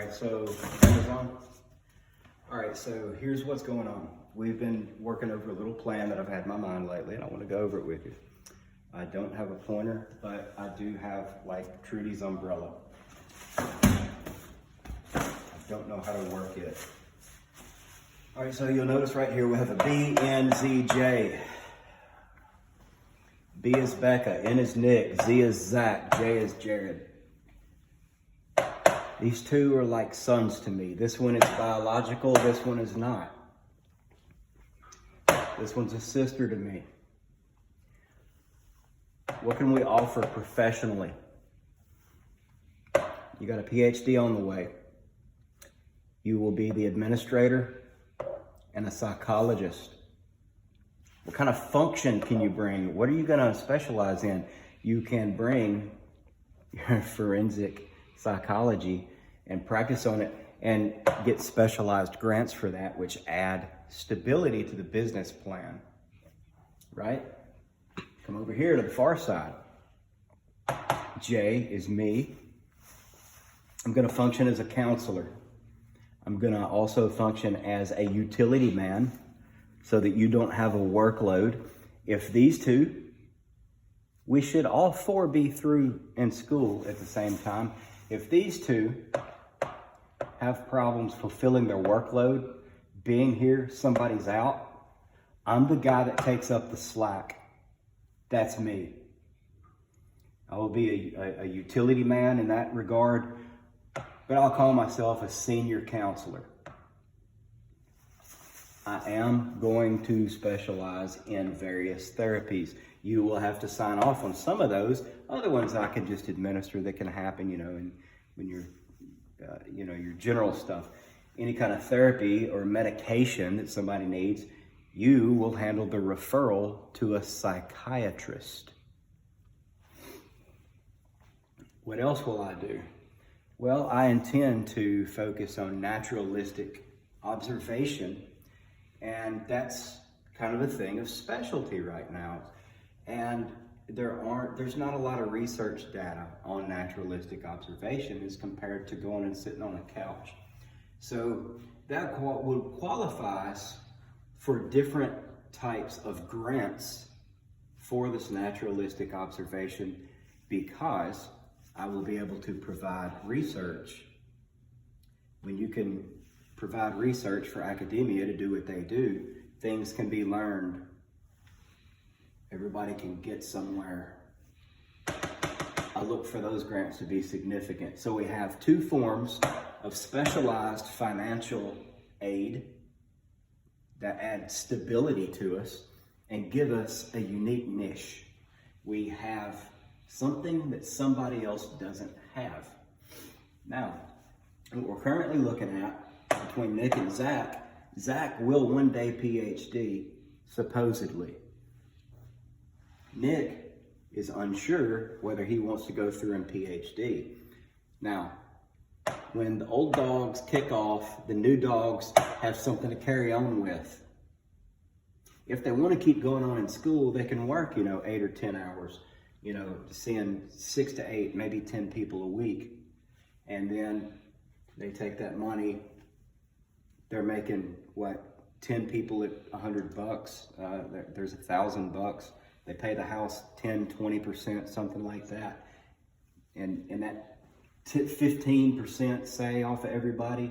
right, so Amazon. All right, so here's what's going on. We've been working over a little plan that I've had in my mind lately, and I want to go over it with you. I don't have a pointer, but I do have like Trudy's umbrella. I don't know how to work it. All right, so you'll notice right here we have a B, N, Z, J. B is Becca, N is Nick, Z is Zach, J is Jared. These two are like sons to me. This one is biological, this one is not. This one's a sister to me. What can we offer professionally? You got a PhD on the way. You will be the administrator and a psychologist. What kind of function can you bring? What are you going to specialize in? You can bring your forensic psychology and practice on it and get specialized grants for that, which add stability to the business plan, right? Come over here to the far side. J is me. I'm going to function as a counselor. I'm going to also function as a utility man so that you don't have a workload. If these two, we should all four be through in school at the same time. If these two have problems fulfilling their workload, being here, somebody's out, I'm the guy that takes up the slack. That's me. I will be a utility man in that regard, but I'll call myself a senior counselor. I am going to specialize in various therapies. You will have to sign off on some of those. Other ones I can just administer that can happen, and when you're, your general stuff. Any kind of therapy or medication that somebody needs, you will handle the referral to a psychiatrist. What else will I do? Well, I intend to focus on naturalistic observation, and that's kind of a thing of specialty right now. And there's not a lot of research data on naturalistic observation as compared to going and sitting on a couch. So that would qualify us for different types of grants for this naturalistic observation, because I will be able to provide research. When you can provide research for academia to do what they do, things can be learned. Everybody can get somewhere. I look for those grants to be significant. So we have two forms of specialized financial aid that add stability to us and give us a unique niche. We have something that somebody else doesn't have. Now, what we're currently looking at between Nick and Zach will one day PhD, supposedly. Nick is unsure whether he wants to go through and PhD. Now, when the old dogs kick off, the new dogs have something to carry on with. If they want to keep going on in school, they can work, 8 or 10 hours, seeing 6 to 8, maybe 10 people a week. And then they take that money, they're making 10 people at $100, there's $1,000. They pay the house 10, 20%, something like that. And that 15%, say, off of everybody,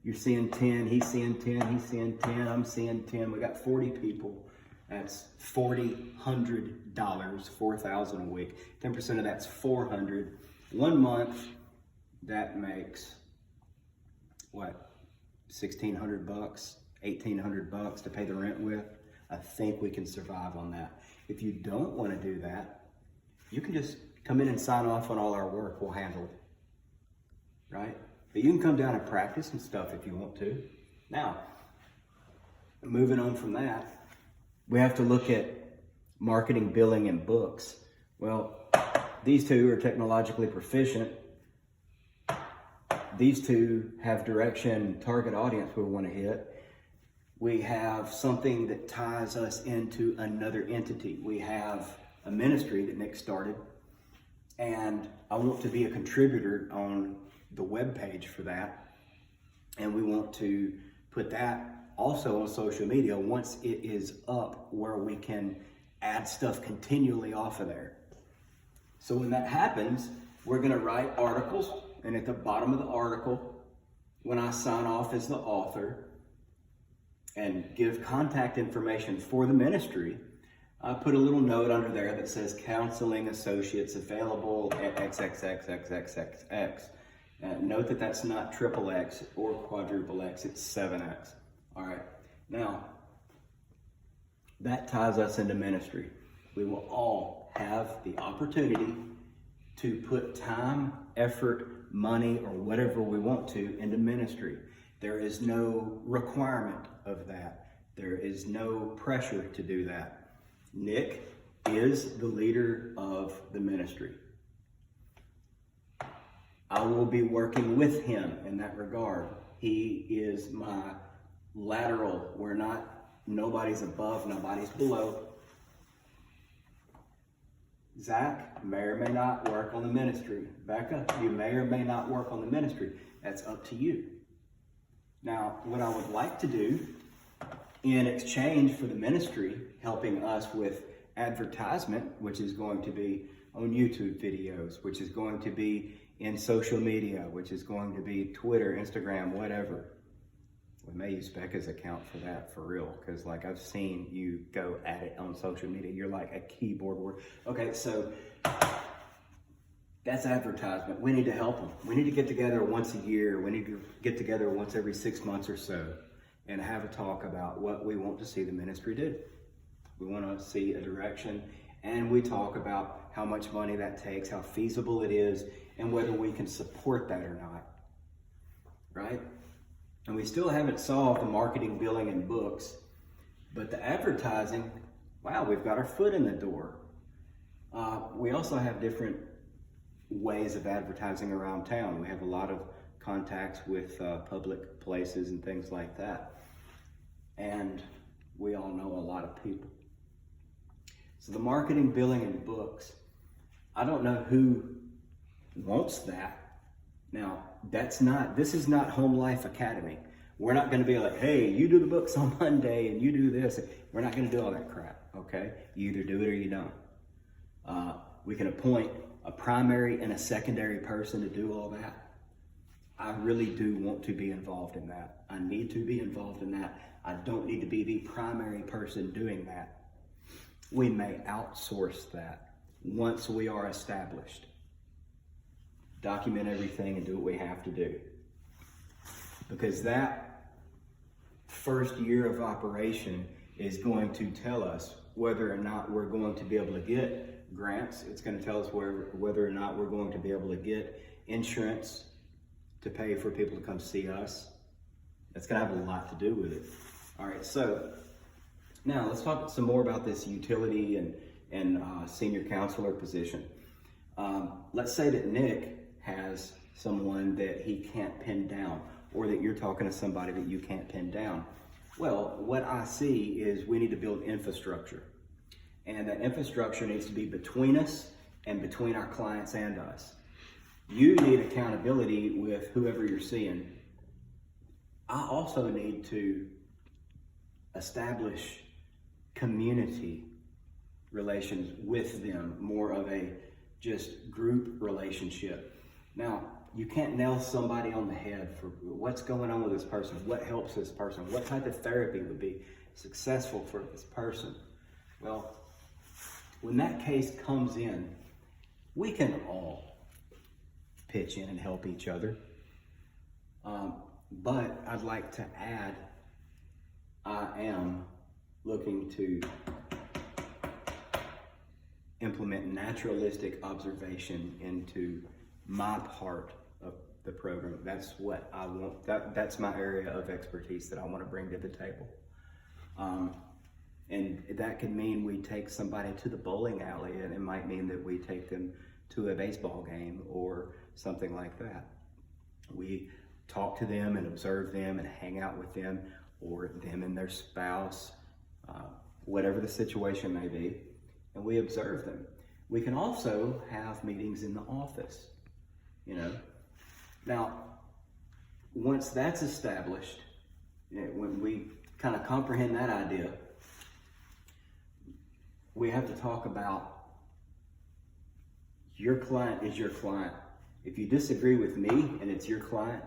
you're seeing 10, he's seeing 10, he's seeing 10, I'm seeing 10. We got 40 people. That's $4,000, $4,000 a week. 10% of that's 400. 1 month, that makes $1,600, $1,800 to pay the rent with. I think we can survive on that. If you don't want to do that, you can just come in and sign off on all our work. We'll handle it, right? But you can come down and practice and stuff if you want to. Now, moving on from that, we have to look at marketing, billing, and books. Well, these two are technologically proficient. These two have direction, target audience we want to hit. We have something that ties us into another entity. We have a ministry that Nick started, and I want to be a contributor on the web page for that. And we want to put that also on social media once it is up, where we can add stuff continually off of there. So when that happens, we're going to write articles, and at the bottom of the article, when I sign off as the author and give contact information for the ministry, I put a little note under there that says counseling associates available at XXXXXX. Note that that's not triple X or quadruple X, it's 7X. All right, now that ties us into ministry. We will all have the opportunity to put time, effort, money, or whatever we want to into ministry. There is no requirement of that. There is no pressure to do that. Nick is the leader of the ministry. I will be working with him in that regard. He is my lateral. Nobody's above, nobody's below. Zach may or may not work on the ministry. Becca, you may or may not work on the ministry. That's up to you. Now, what I would like to do in exchange for the ministry helping us with advertisement, which is going to be on YouTube videos, which is going to be in social media, which is going to be Twitter, Instagram, whatever. We may use Becca's account for that, for real, because like I've seen you go at it on social media. You're like a keyboard warrior. Okay, so that's advertisement. We need to help them. We need to get together once a year. We need to get together once every 6 months or so and have a talk about what we want to see the ministry do. We want to see a direction, and we talk about how much money that takes, how feasible it is, and whether we can support that or not, right? And we still haven't solved the marketing, billing, and books, but the advertising, wow, we've got our foot in the door. We also have different ways of advertising around town. We have a lot of contacts with public places and things like that. And we all know a lot of people. So the marketing, billing, and books, I don't know who wants that. Now, this is not Home Life Academy. We're not going to be like, hey, you do the books on Monday and you do this. We're not going to do all that crap, okay? You either do it or you don't. We can appoint a primary and a secondary person to do all that. I really do want to be involved in that. I need to be involved in that. I don't need to be the primary person doing that. We may outsource that once we are established. Document everything and do what we have to do. Because that first year of operation is going to tell us whether or not we're going to be able to get grants. It's going to tell us whether or not we're going to be able to get insurance to pay for people to come see us. That's going to have a lot to do with it. All right, so now let's talk some more about this utility and senior counselor position. Let's say that Nick has someone that he can't pin down, or that you're talking to somebody that you can't pin down. Well, what I see is we need to build infrastructure. And that infrastructure needs to be between us and between our clients and us. You need accountability with whoever you're seeing. I also need to establish community relations with them, more of a just group relationship. Now, you can't nail somebody on the head for what's going on with this person, what helps this person, what type of therapy would be successful for this person. Well, when that case comes in, we can all pitch in and help each other. But I'd like to add, I am looking to implement naturalistic observation into my part of the program. That's what I want. That's my area of expertise that I want to bring to the table. And that could mean we take somebody to the bowling alley, and it might mean that we take them to a baseball game or something like that. We talk to them and observe them and hang out with them, or them and their spouse, whatever the situation may be, and we observe them. We can also have meetings in the office, you know. Now, once that's established, when we kind of comprehend that idea, we have to talk about your client is your client. If you disagree with me and it's your client,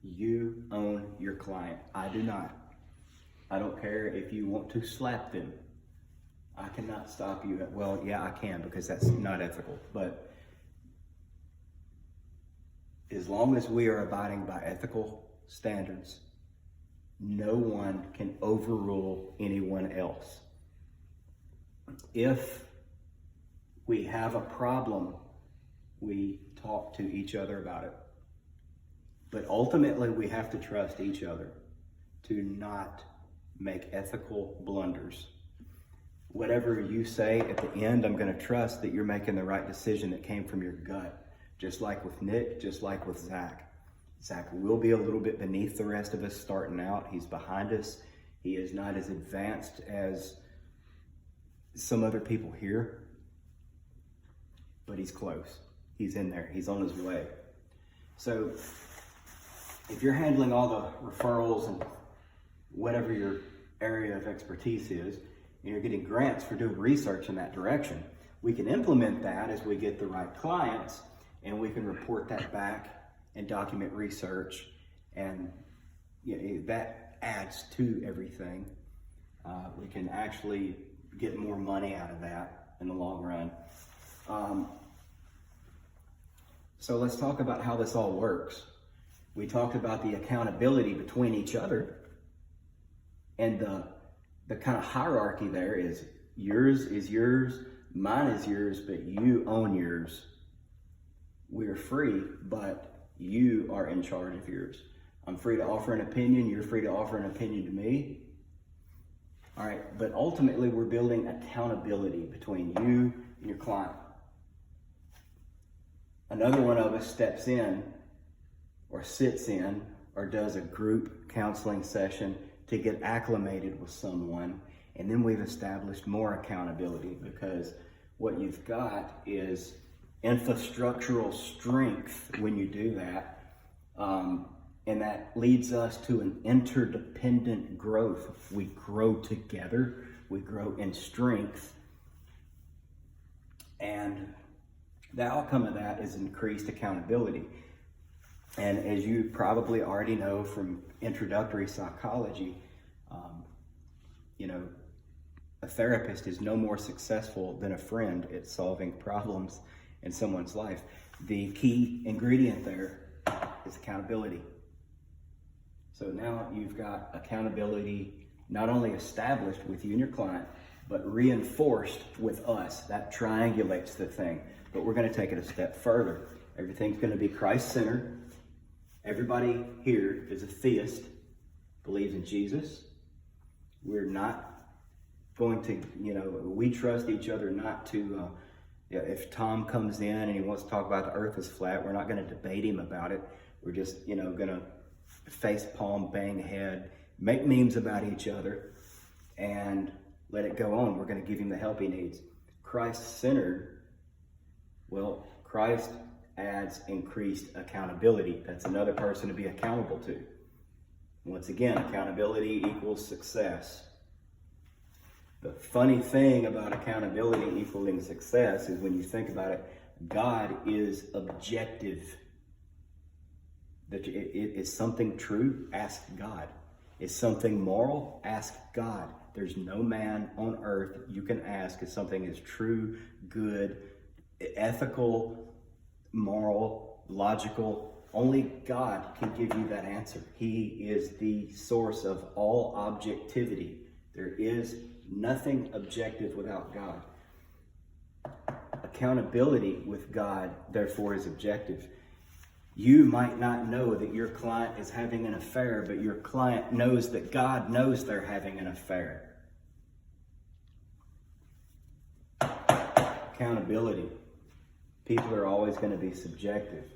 you own your client. I do not. I don't care if you want to slap them. I cannot stop you. Well, yeah, I can, because that's not ethical. But as long as we are abiding by ethical standards, no one can overrule anyone else. If we have a problem, we talk to each other about it. But ultimately, we have to trust each other to not make ethical blunders. Whatever you say at the end, I'm going to trust that you're making the right decision that came from your gut. Just like with Nick, just like with Zach. Zach will be a little bit beneath the rest of us starting out. He's behind us. He is not as advanced as some other people here, but he's close. He's in there. He's on his way. So if you're handling all the referrals and whatever your area of expertise is, and you're getting grants for doing research in that direction, we can implement that as we get the right clients, and we can report that back and document research, and that adds to everything. We can actually get more money out of that in the long run. So let's talk about how this all works. We talked about the accountability between each other, and the kind of hierarchy there is yours is yours, mine is yours, but you own yours. We're free, but you are in charge of yours. I'm free to offer an opinion. You're free to offer an opinion to me. All right, but ultimately we're building accountability between you and your client. Another one of us steps in or sits in or does a group counseling session to get acclimated with someone, and then we've established more accountability, because what you've got is infrastructural strength when you do that, and that leads us to an interdependent growth. We grow together, we grow in strength, and the outcome of that is increased accountability. And as you probably already know from introductory psychology, a therapist is no more successful than a friend at solving problems in someone's life. The key ingredient there is accountability. So now you've got accountability not only established with you and your client, but reinforced with us. That triangulates the thing. But we're going to take it a step further. Everything's going to be Christ-centered. Everybody here is a theist, believes in Jesus. We're not going to, we trust each other not to, if Tom comes in and he wants to talk about the earth is flat, we're not going to debate him about it. We're just, going to face palm, bang head, make memes about each other, and let it go on. We're going to give him the help he needs. Christ-centered, well, Christ adds increased accountability. That's another person to be accountable to. Once again, accountability equals success. The funny thing about accountability equaling success is when you think about it, God is objective. That is something true? Ask God. Is something moral? Ask God. There's no man on earth you can ask if something is true, good, ethical, moral, logical. Only God can give you that answer. He is the source of all objectivity. There is nothing objective without God. Accountability with God, therefore, is objective. You might not know that your client is having an affair, but your client knows that God knows they're having an affair. Accountability. People are always going to be subjective.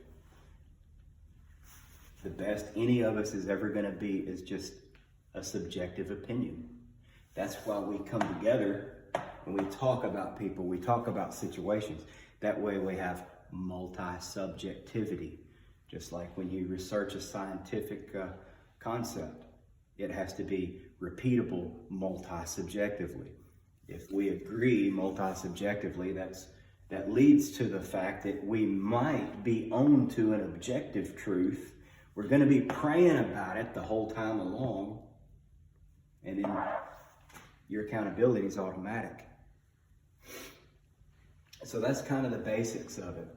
The best any of us is ever going to be is just a subjective opinion. That's why we come together and we talk about people, we talk about situations. That way we have multi-subjectivity. Just like when you research a scientific concept, it has to be repeatable multi-subjectively. If we agree multi-subjectively, that leads to the fact that we might be on to an objective truth. We're going to be praying about it the whole time along, and then your accountability is automatic. So that's kind of the basics of it.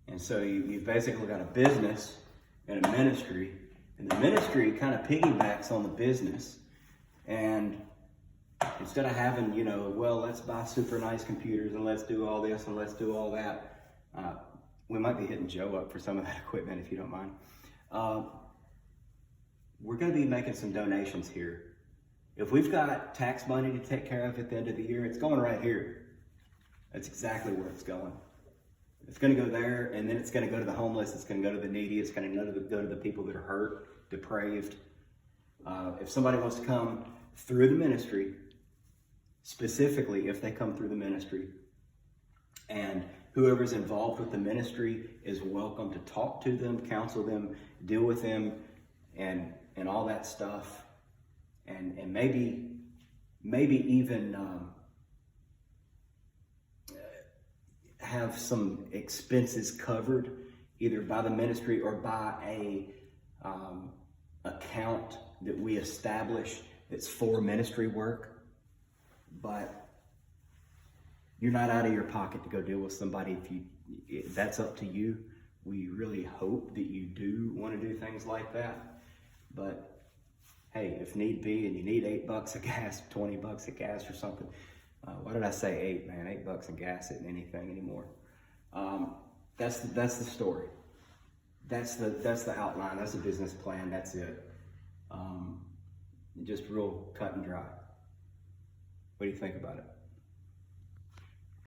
And so you've basically got a business and a ministry, and the ministry kind of piggybacks on the business. And instead of having, well, let's buy super nice computers and let's do all this and let's do all that, we might be hitting Joe up for some of that equipment if you don't mind. We're going to be making some donations here. If we've got tax money to take care of at the end of the year, it's going right here. That's exactly where it's going. It's going to go there, and then it's going to go to the homeless. It's going to go to the needy. It's going to go to the people that are hurt, depraved. If somebody wants to come through the ministry, specifically if they come through the ministry, and whoever's involved with the ministry is welcome to talk to them, counsel them, deal with them, and all that stuff, and maybe even have some expenses covered either by the ministry or by a account that we establish that's for ministry work. But you're not out of your pocket to go deal with somebody. If that's up to you. We really hope that you do want to do things like that. But hey, if need be, and you need $8 of gas, $20 of gas or something. Why did I say 8, man? $8 of gas isn't anything anymore. That's the story. That's the outline. That's the business plan. That's it. Just real cut and dry. What do you think about it?